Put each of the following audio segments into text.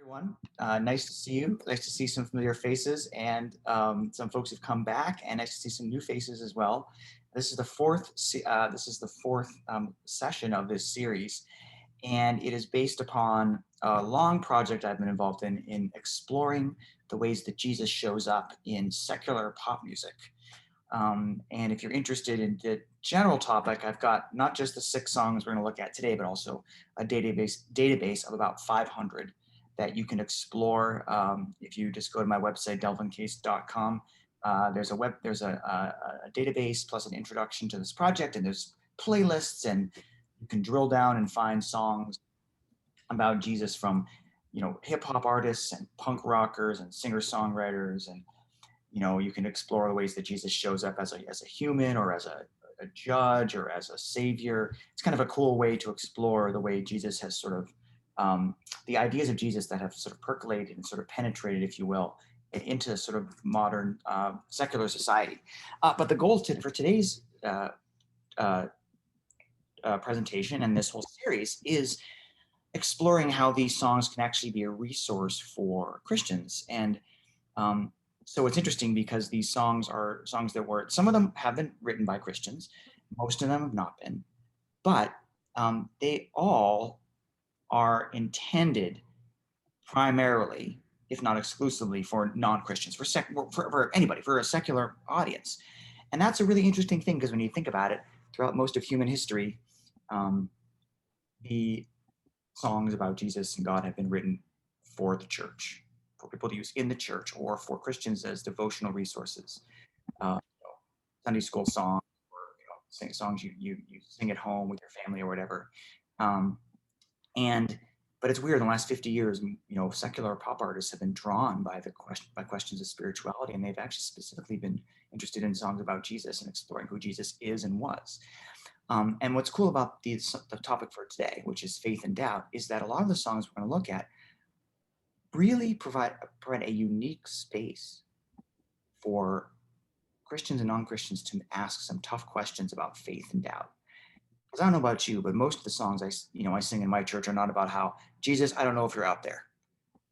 Everyone. Nice to see you. Nice to see some familiar faces and some folks who've come back, and nice to see some new faces as well. This is the fourth session of this series, and it is based upon a long project I've been involved in exploring the ways that Jesus shows up in secular pop music. And if you're interested in the general topic, I've got not just the 6 songs we're going to look at today, but also a database of about 500 that you can explore. If you just go to my website, delvincase.com, there's a database plus an introduction to this project, and there's playlists, and you can drill down and find songs about Jesus from, hip hop artists and punk rockers and singer songwriters, and you can explore the ways that Jesus shows up as a human, or as a judge, or as a savior. It's kind of a cool way to explore the way Jesus has sort of the ideas of Jesus that have sort of percolated and sort of penetrated, if you will, into sort of modern secular society. But the goal for today's presentation and this whole series is exploring how these songs can actually be a resource for Christians. And so it's interesting because these songs are songs that some of them have been written by Christians, most of them have not been, but they all are intended primarily, if not exclusively, for non-Christians, for anybody, for a secular audience. And that's a really interesting thing, because when you think about it, throughout most of human history, the songs about Jesus and God have been written for the church, for people to use in the church, or for Christians as devotional resources. Sunday school songs, or songs you sing at home with your family or whatever. But it's weird, in the last 50 years, secular pop artists have been drawn by questions of spirituality, and they've actually specifically been interested in songs about Jesus and exploring who Jesus is and was. And what's cool about the topic for today, which is faith and doubt, is that a lot of the songs we're going to look at really provide a unique space for Christians and non-Christians to ask some tough questions about faith and doubt. Because I don't know about you, but most of the songs I sing in my church are not about how, Jesus, I don't know if you're out there.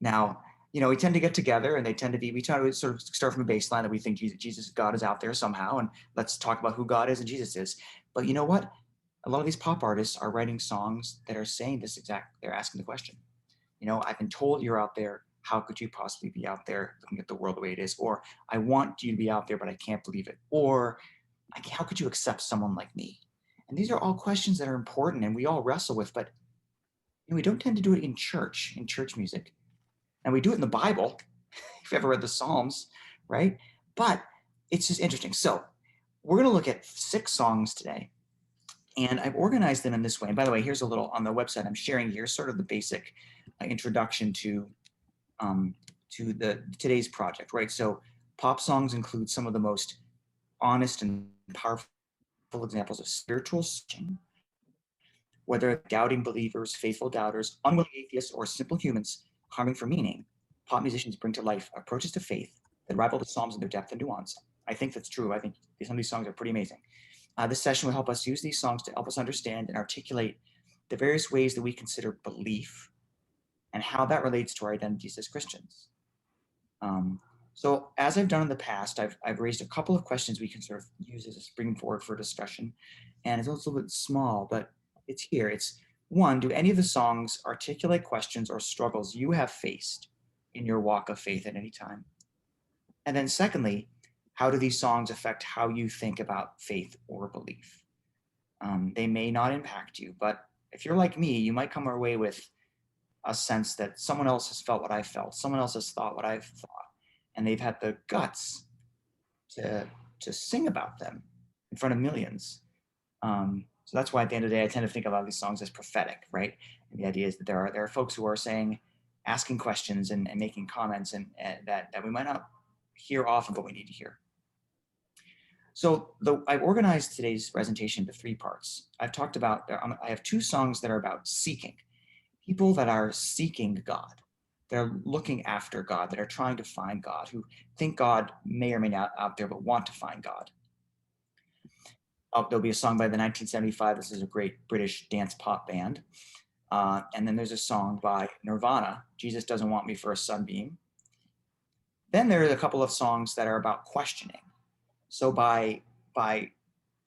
Now, we tend to get together, and we try to sort of start from a baseline that we think Jesus, God is out there somehow, and let's talk about who God is and Jesus is. But you know what? A lot of these pop artists are writing songs that are saying they're asking the question. I've been told you're out there. How could you possibly be out there looking at the world the way it is? Or I want you to be out there, but I can't believe it. Or how could you accept someone like me? And these are all questions that are important and we all wrestle with, but we don't tend to do it in church music. And we do it in the Bible, if you've ever read the Psalms, right? But it's just interesting. So we're going to look at 6 songs today. And I've organized them in this way. And by the way, here's a little on the website I'm sharing here, sort of the basic introduction to today's project, right? So pop songs include some of the most honest and powerful examples of spiritual searching, whether doubting believers, faithful doubters, unwilling atheists, or simple humans harming for meaning. Pop musicians bring to life approaches to faith that rival the Psalms in their depth and nuance. I think that's true. I think some of these songs are pretty amazing. This session will help us use these songs to help us understand and articulate the various ways that we consider belief and how that relates to our identities as Christians. So as I've done in the past, I've raised a couple of questions we can sort of use as a springboard for discussion. And it's a little bit small, but it's here. It's one, do any of the songs articulate questions or struggles you have faced in your walk of faith at any time? And then secondly, how do these songs affect how you think about faith or belief? They may not impact you, but if you're like me, you might come away with a sense that someone else has felt what I felt, someone else has thought what I've thought, and they've had the guts to sing about them in front of millions. So that's why at the end of the day, I tend to think about these songs as prophetic, right? And the idea is that there are folks who are asking questions and making comments and that we might not hear often, but we need to hear. So I've organized today's presentation into 3 parts. I've talked about, I have 2 songs that are about seeking, people that are seeking God. They're looking after God, that are trying to find God, who think God may or may not out there, but want to find God. There'll be a song by the 1975. This is a great British dance pop band. And then there's a song by Nirvana, Jesus Doesn't Want Me for a Sunbeam. Then there are a couple of songs that are about questioning. So by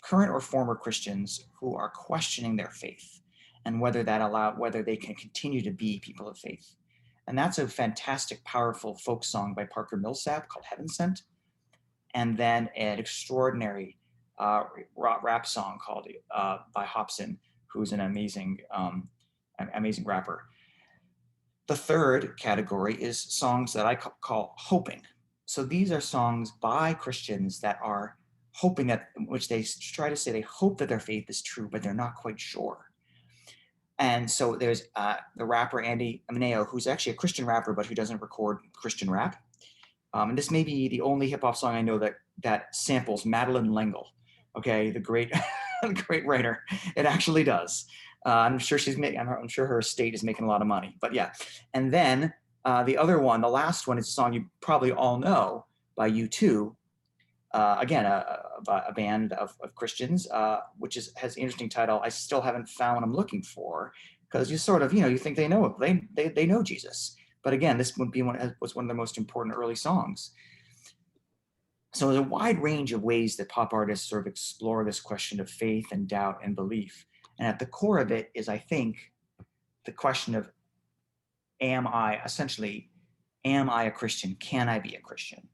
current or former Christians who are questioning their faith and whether they can continue to be people of faith. And that's a fantastic, powerful folk song by Parker Millsap called Heaven Sent. And then an extraordinary rap song called by Hobson, who's an amazing rapper. The third category is songs that I call hoping. So these are songs by Christians that are hoping, that which they try to say they hope that their faith is true, but they're not quite sure. And so there's the rapper Andy Mineo, who's actually a Christian rapper, but who doesn't record Christian rap. And this may be the only hip hop song I know that samples Madeleine L'Engle, okay, the great great writer. It actually does. I'm sure I'm sure her estate is making a lot of money. But yeah, and then the other one, the last one, is a song you probably all know by U2. Again, a band of Christians, which has an interesting title. I still haven't found what I'm looking for, because you sort of, you think they know it. They know Jesus. But again, this would be was one of the most important early songs. So there's a wide range of ways that pop artists sort of explore this question of faith and doubt and belief. And at the core of it is, I think, the question of, am I a Christian? Can I be a Christian?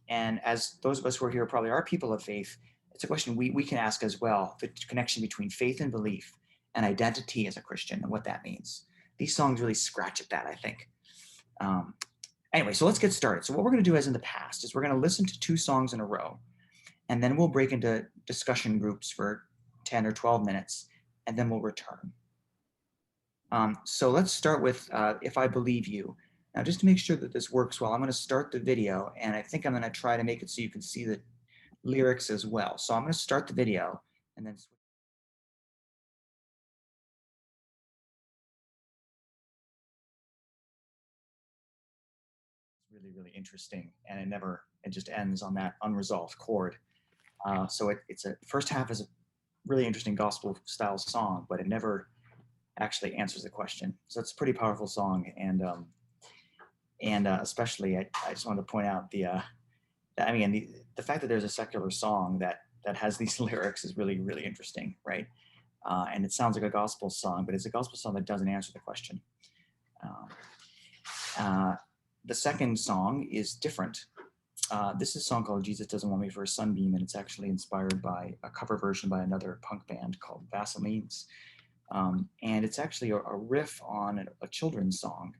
And as those of us who are here probably are people of faith, it's a question we can ask as well, the connection between faith and belief and identity as a Christian and what that means. These songs really scratch at that, I think. Anyway, so let's get started. So what we're going to do, as in the past, is we're going to listen to 2 songs in a row, and then we'll break into discussion groups for 10 or 12 minutes, and then we'll return. So let's start with If I Believe You. Now, just to make sure that this works well, I'm going to start the video, and I think I'm going to try to make it so you can see the lyrics as well. So I'm going to start the video, and then really, really interesting, and it just ends on that unresolved chord. So it's a first half is a really interesting gospel style song, but it never actually answers the question. So it's a pretty powerful song, and especially I just wanted to point out the fact that there's a secular song that has these lyrics is really, really interesting, right? And it sounds like a gospel song, but it's a gospel song that doesn't answer the question. The second song is different. This is a song called Jesus Doesn't Want Me for a Sunbeam, and it's actually inspired by a cover version by another punk band called Vaselines. And it's actually a riff on a children's song,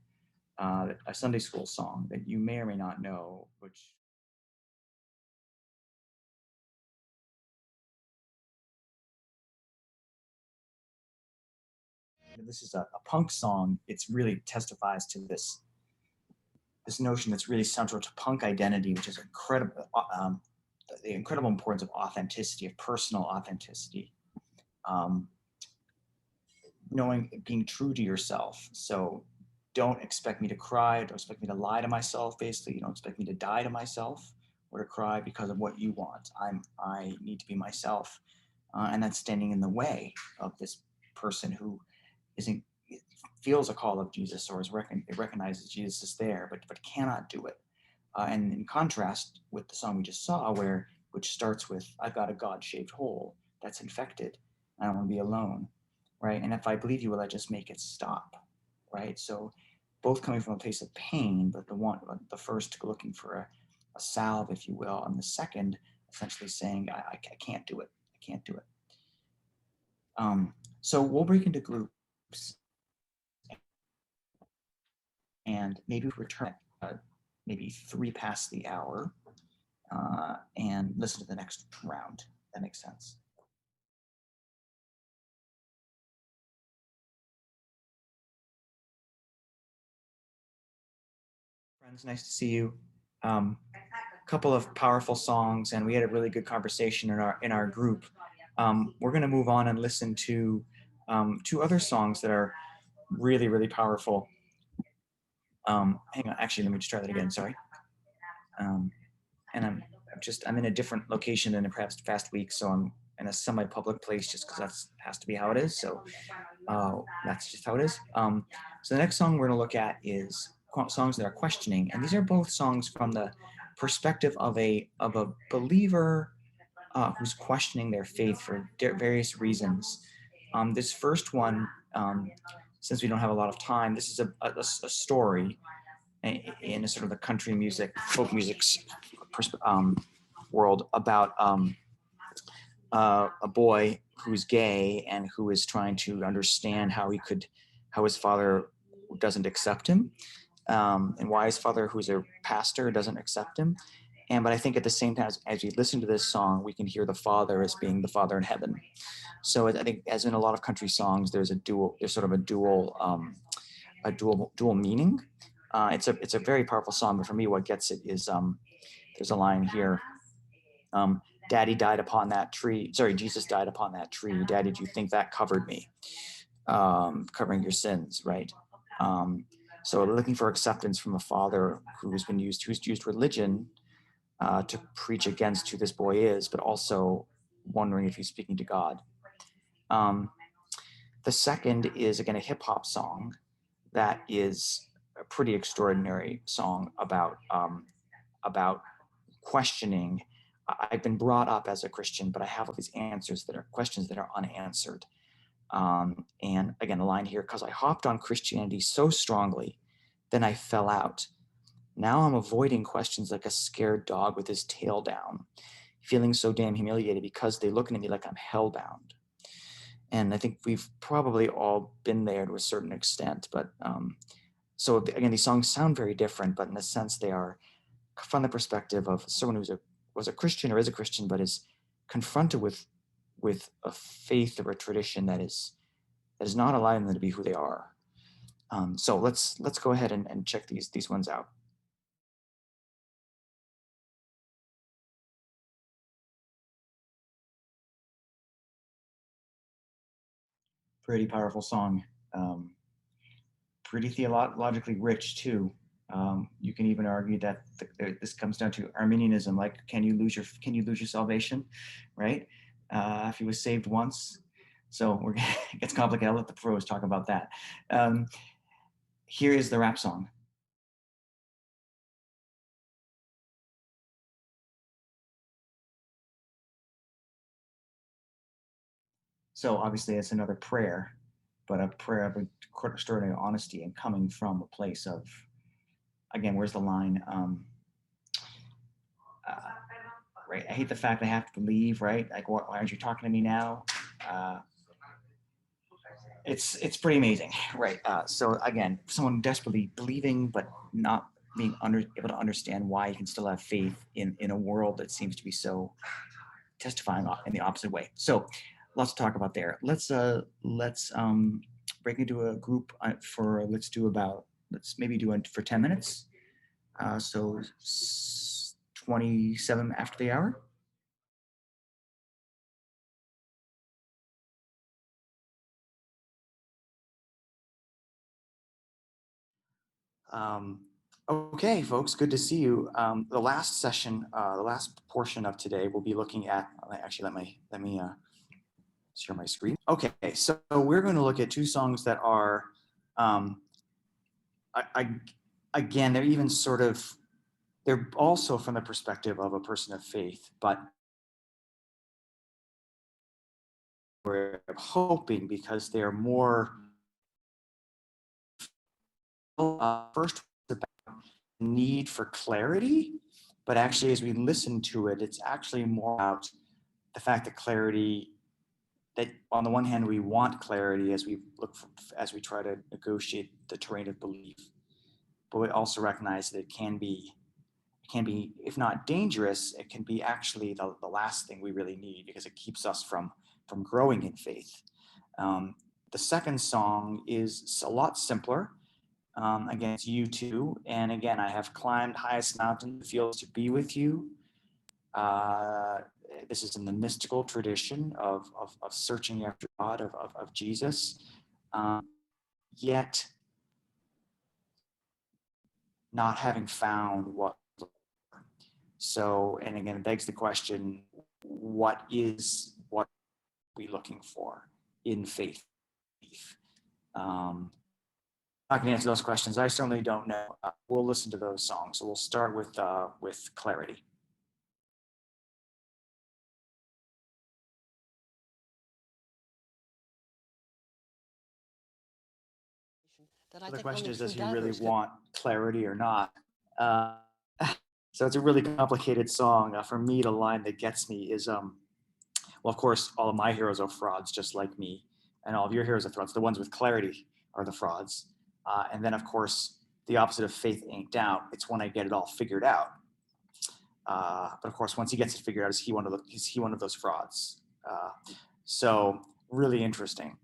a Sunday school song that you may or may not know, which this is a punk song. It's really testifies to this notion that's really central to punk identity, which is incredible. The incredible importance of authenticity, of personal authenticity, being true to yourself. So don't expect me to cry. Don't expect me to lie to myself. Basically, you don't expect me to die to myself or to cry because of what you want. I need to be myself, and that's standing in the way of this person who isn't feels a call of Jesus or recognizes Jesus is there, but cannot do it. And in contrast with the song we just saw, which starts with "I've got a God-shaped hole that's infected. I don't want to be alone," right? And if I believe you, will I just make it stop, right? So both coming from a place of pain, but the first looking for a salve, if you will, and the second essentially saying, I can't do it. I can't do it. So we'll break into groups, and maybe return maybe 3 past the hour, and listen to the next round. That makes sense. Friends, nice to see you. Couple of powerful songs, and we had a really good conversation in our group. We're going to move on and listen to 2 other songs that are really, really powerful. Hang on, actually, let me just try that again. Sorry. And I'm in a different location than a perhaps past week, so I'm in a semi-public place just because that has to be how it is. So That's just how it is. So the next song we're going to look at is songs that are questioning, and these are both songs from the perspective of a believer who's questioning their faith for various reasons. This first one, since we don't have a lot of time, this is a story in a sort of the country music, folk music world about a boy who's gay and who is trying to understand how his father doesn't accept him, and why his father, who's a pastor, doesn't accept him. But I think at the same time, as we listen to this song, we can hear the father as being the father in heaven. So I think, as in a lot of country songs, there's sort of a dual meaning. It's a very powerful song, but for me, what gets it is there's a line here. Daddy died upon that tree. Sorry, Jesus died upon that tree. Daddy, do you think that covered me? Covering your sins, right? So looking for acceptance from a father who's used religion to preach against who this boy is, but also wondering if he's speaking to God. The second is, again, a hip hop song that is a pretty extraordinary song about questioning. I've been brought up as a Christian, but I have all these questions that are unanswered. And again, the line here, because I hopped on Christianity so strongly, then I fell out. Now I'm avoiding questions like a scared dog with his tail down, feeling so damn humiliated because they're looking at me like I'm hellbound. And I think we've probably all been there to a certain extent. But so again, these songs sound very different, but in a sense, they are from the perspective of someone was a Christian or is a Christian, but is confronted with a faith or a tradition that is not allowing them to be who they are. So let's go ahead and check these ones out. Pretty powerful song. Pretty theologically rich too. You can even argue that this comes down to Arminianism. Like, can you lose your salvation, right? If you was saved once. So it gets complicated. I'll let the pros talk about that. Here is the rap song. So obviously it's another prayer, but a prayer of extraordinary honesty and coming from a place of, again, where's the line? Uh, right. I hate the fact I have to leave. Right. Like, why aren't you talking to me now? Uh, it's pretty amazing, right? So again, someone desperately believing but not being able to understand why you can still have faith in a world that seems to be so testifying in the opposite way. So lots to talk about there. Let's break into a group for let's maybe do it for 10 minutes. So 27 after the hour. Um, okay, folks, good to see you. The last session, the last portion of today, we'll be looking at. Actually, let me share my screen. Okay, so we're going to look at two songs that are, again, they're even sort of, they're also from the perspective of a person of faith, but we're hoping because they're more. First, about need for clarity, but actually, as we listen to it, it's actually more about the fact that clarity. That on the one hand, we want clarity as as we try to negotiate the terrain of belief, but we also recognize that it can be, if not dangerous, it can be actually the last thing we really need because it keeps us from growing in faith. The second song is a lot simpler. Again, it's U2. And again, I have climbed highest mountain, feels to be with you. This is in the mystical tradition of searching after God, of Jesus. Yet not having found what. So, and again, it begs the question, what are we looking for in faith? belief? I can answer those questions. I certainly don't know. We'll listen to those songs. So we'll start with Clarity. So the question is, does he really want clarity or not? So it's a really complicated song. For me, the line that gets me is, well, of course, all of my heroes are frauds, just like me, and all of your heroes are frauds. The ones with clarity are the frauds. And then, of course, the opposite of faith ain't doubt. It's when I get it all figured out. But of course, once he gets it figured out, is he one of those frauds? So really interesting.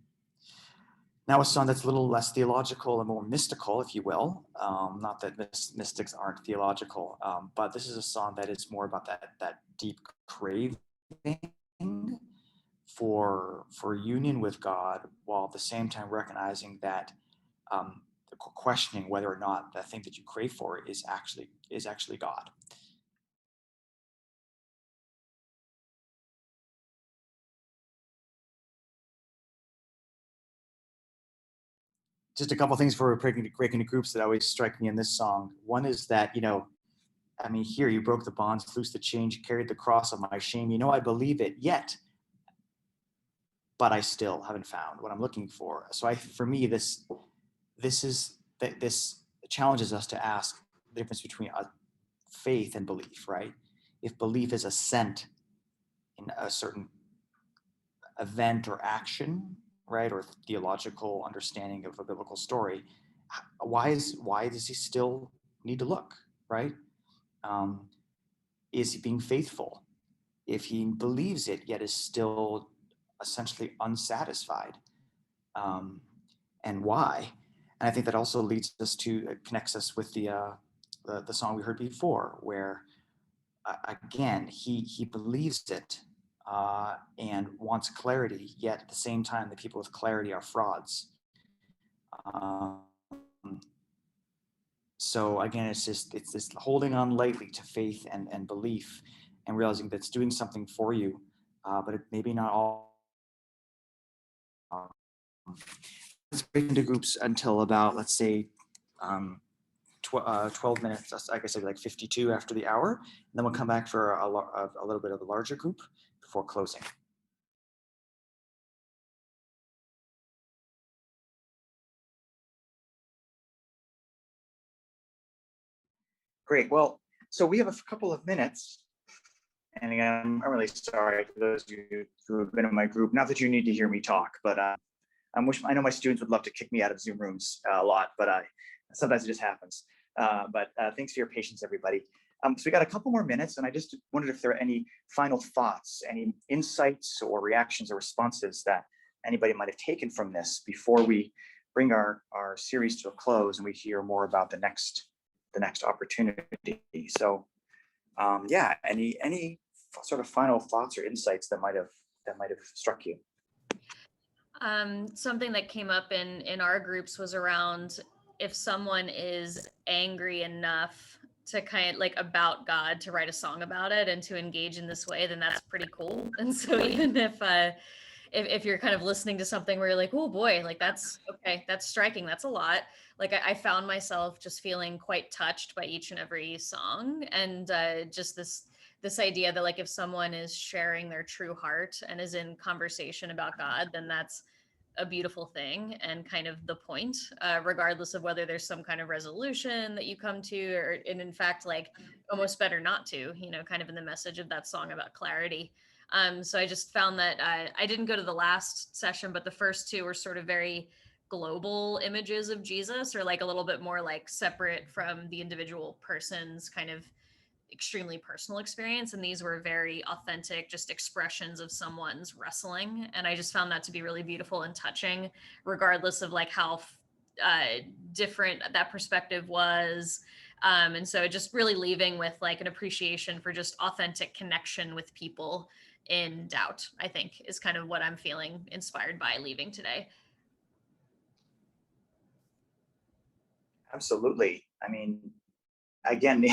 Now a song that's a little less theological and more mystical, if you will. Not that mystics aren't theological, but this is a song that is more about that deep craving for union with God, while at the same time recognizing that questioning whether or not the thing that you crave for is actually God. Just a couple of things for breaking the groups that always strike me in this song. One is that, I mean, here you broke the bonds, loosed the chains, you carried the cross of my shame. I believe it yet, but I still haven't found what I'm looking for. So for me, this challenges us to ask the difference between faith and belief, right? If belief is assent in a certain event or action, right, or theological understanding of a biblical story, why does he still need to look, right? Is he being faithful? If he believes it yet is still essentially unsatisfied, and why? And I think that also leads us to connects us with the song we heard before, where again he believes it and wants clarity, yet at the same time the people with clarity are frauds. So again, it's this holding on lightly to faith and belief, and realizing that it's doing something for you, but it maybe not all. Let's break into groups until about, let's say, 12 minutes. Like I said, like 52 after the hour, and then we'll come back for a little bit of a larger group before closing. Great. Well, so we have a couple of minutes. And again, I'm really sorry for those of you who have been in my group. Not that you need to hear me talk, but I know my students would love to kick me out of Zoom rooms a lot, but sometimes it just happens. But thanks for your patience, everybody. So we got a couple more minutes, and I just wondered if there are any final thoughts, any insights or reactions or responses that anybody might have taken from this before we bring our series to a close and we hear more about the next opportunity. So yeah, any sort of final thoughts or insights that might have struck you? Something that came up in our groups was around, if someone is angry enough to kind of like about God to write a song about it and to engage in this way, then that's pretty cool. And so even if you're kind of listening to something where you're like, oh boy, like that's okay, that's striking, that's a lot. Like I found myself just feeling quite touched by each and every song, and just this idea that like if someone is sharing their true heart and is in conversation about God, then that's a beautiful thing and kind of the point, regardless of whether there's some kind of resolution that you come to, or and in fact, like almost better not to, kind of in the message of that song about clarity. So I just found that I didn't go to the last session, but the first two were sort of very global images of Jesus, or like a little bit more like separate from the individual person's kind of extremely personal experience, and these were very authentic just expressions of someone's wrestling, and I just found that to be really beautiful and touching, regardless of like how different that perspective was. And so just really leaving with like an appreciation for just authentic connection with people in doubt, I think, is kind of what I'm feeling inspired by leaving today. Absolutely. I mean, again,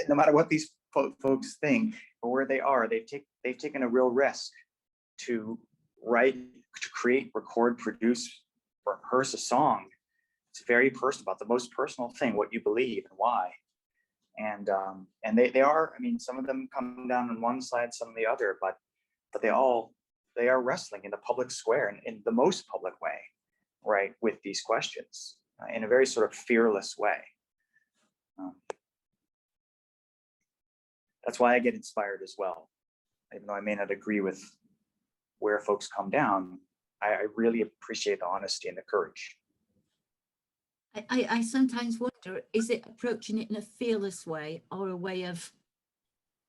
no matter what these folks think or where they are, they've taken a real risk to write, to create, record, produce, rehearse a song. It's very personal, about the most personal thing, what you believe and why. And they are, I mean, some of them come down on one side, some on the other, but they are wrestling in the public square, in the most public way, right, with these questions, in a very sort of fearless way. That's why I get inspired as well. Even though I may not agree with where folks come down, I really appreciate the honesty and the courage. I sometimes wonder, is it approaching it in a fearless way, or a way of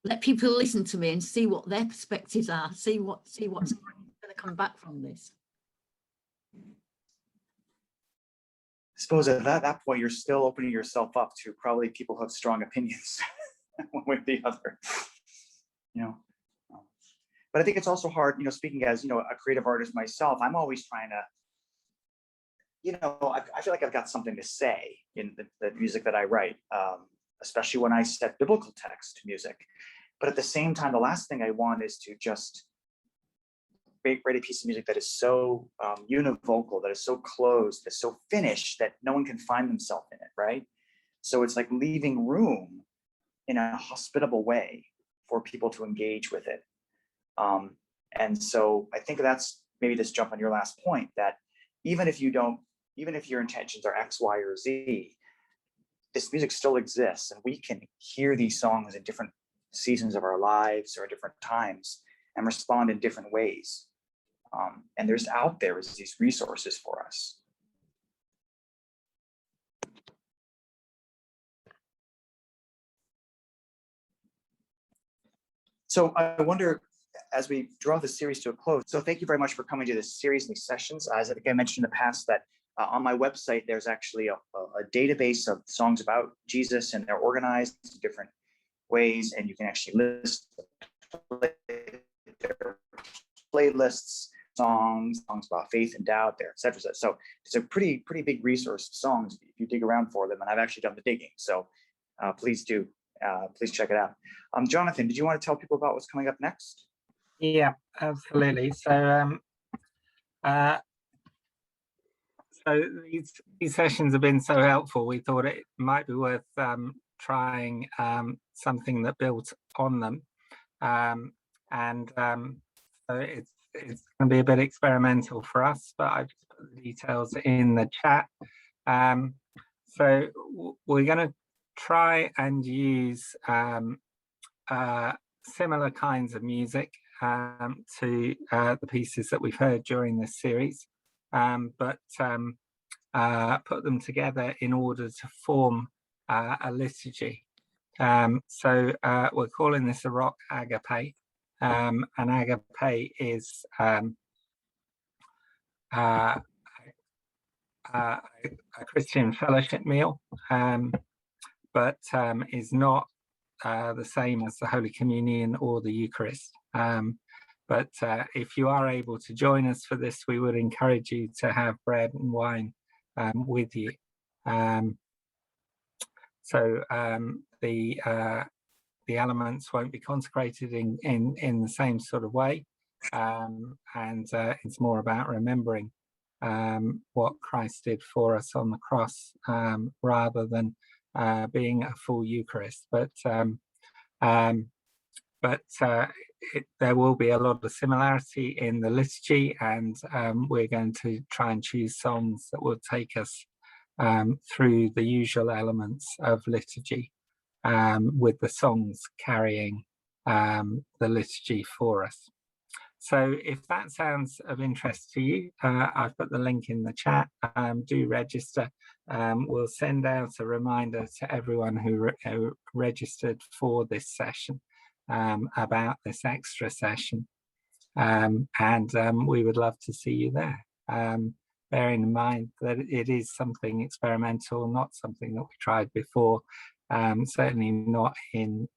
let people listen to me and see what their perspectives are, see what's going to come back from this? I suppose at that point, you're still opening yourself up to probably people who have strong opinions, one way or the other. But I think it's also hard, speaking as, a creative artist myself, I'm always trying to, I feel like I've got something to say in the music that I write, especially when I set biblical text to music. But at the same time, the last thing I want is to just write a piece of music that is so univocal, that is so closed, that's so finished that no one can find themselves in it, right? So it's like leaving room in a hospitable way for people to engage with it. And so I think that's maybe this jump on your last point, that even if your intentions are X, Y, or Z, this music still exists, and we can hear these songs in different seasons of our lives or at different times and respond in different ways. And there's out there is these resources for us. So I wonder, as we draw the series to a close, so thank you very much for coming to this series and these sessions. As I think I mentioned in the past, that on my website, there's actually a database of songs about Jesus, and they're organized in different ways, and you can actually list their playlists, songs about faith and doubt there, et cetera. So it's a pretty big resource of songs if you dig around for them, and I've actually done the digging. So please do. Please check it out. Jonathan, did you want to tell people about what's coming up next? Yeah, absolutely. So these sessions have been so helpful. We thought it might be worth trying something that built on them, so it's going to be a bit experimental for us. But I've just put the details in the chat. So we're going to try and use similar kinds of music to the pieces that we've heard during this series, but put them together in order to form a liturgy. So we're calling this a rock agape. And agape is a Christian fellowship meal, but is not the same as the Holy Communion or the Eucharist. But if you are able to join us for this, we would encourage you to have bread and wine with you. So the elements won't be consecrated in the same sort of way, and it's more about remembering what Christ did for us on the cross, rather than being a full Eucharist. But there will be a lot of similarity in the liturgy, and we're going to try and choose songs that will take us through the usual elements of liturgy, with the songs carrying the liturgy for us. So if that sounds of interest to you, I've put the link in the chat. Do register. We'll send out a reminder to everyone who registered for this session about this extra session, and we would love to see you there, bearing in mind that it is something experimental, not something that we tried before, certainly not in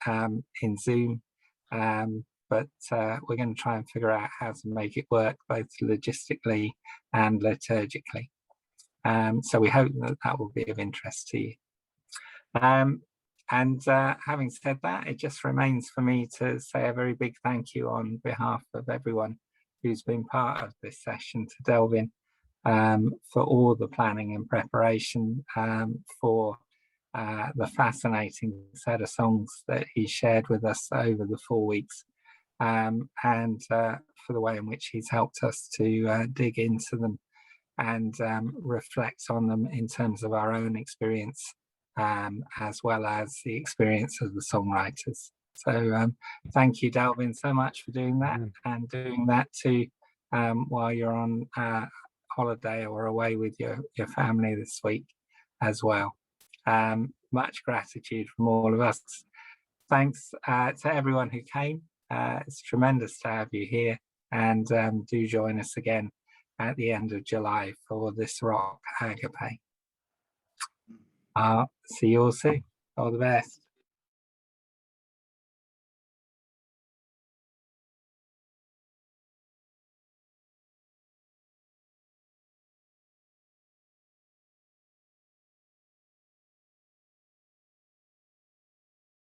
Zoom, but we're going to try and figure out how to make it work both logistically and liturgically. So we hope that will be of interest to you. And having said that, it just remains for me to say a very big thank you on behalf of everyone who's been part of this session, to Delvin, for all the planning and preparation, for the fascinating set of songs that he shared with us over the 4 weeks, and for the way in which he's helped us to dig into them and reflect on them in terms of our own experience, as well as the experience of the songwriters. So thank you, Delvin, so much for doing that, and doing that too while you're on holiday or away with your family this week as well. Much gratitude from all of us. Thanks to everyone who came. It's tremendous to have you here, and do join us again at the end of July for this rock agape. See you all soon. All the best.